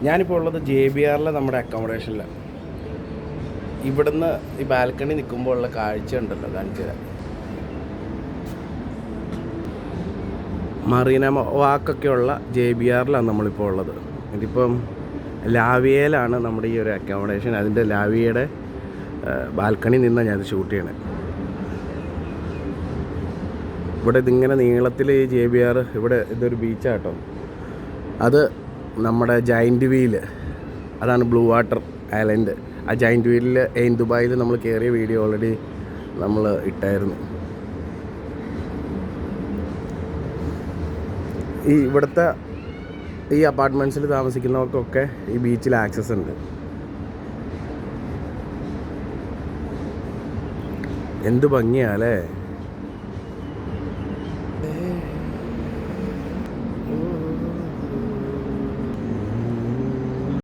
ഞാനിപ്പോൾ ഉള്ളത് JBRലെ നമ്മുടെ അക്കോമഡേഷനിലാണ്. ഇവിടുന്ന് ഈ ബാൽക്കണി നിൽക്കുമ്പോൾ ഉള്ള കാഴ്ച ഉണ്ടല്ലോ, കാണിച്ചു തരാം. മറീന വാക്കൊക്കെ ഉള്ള JBRലാണ് നമ്മളിപ്പോൾ ഉള്ളത്. ഇതിപ്പം ലാവിയയിലാണ് നമ്മുടെ ഈ ഒരു അക്കോമഡേഷൻ. അതിൻ്റെ ലാവിയയുടെ ബാൽക്കണി നിന്നാണ് ഞാനത് ഷൂട്ട് ചെയ്യണത്. ഇവിടെ ഇതിങ്ങനെ നീളത്തിൽ ഈ JBR, ഇവിടെ ഇതൊരു ബീച്ചാട്ടോ. അത് നമ്മുടെ ജയൻറ്റ് വീല്, അതാണ് ബ്ലൂ വാട്ടർ ഐലൻഡ്. ആ ജയൻറ്റ് വീലിൽ ദുബായിൽ നമ്മൾ കയറിയ വീഡിയോ ഓൾറെഡി നമ്മൾ ഇട്ടായിരുന്നു. ഇവിടുത്തെ ഈ അപ്പാർട്ട്മെൻറ്റ്സിൽ താമസിക്കുന്നവർക്കൊക്കെ ഈ ബീച്ചിൽ ആക്സസ് ഉണ്ട്. എന്ത് ഭംഗിയാല്ലേ.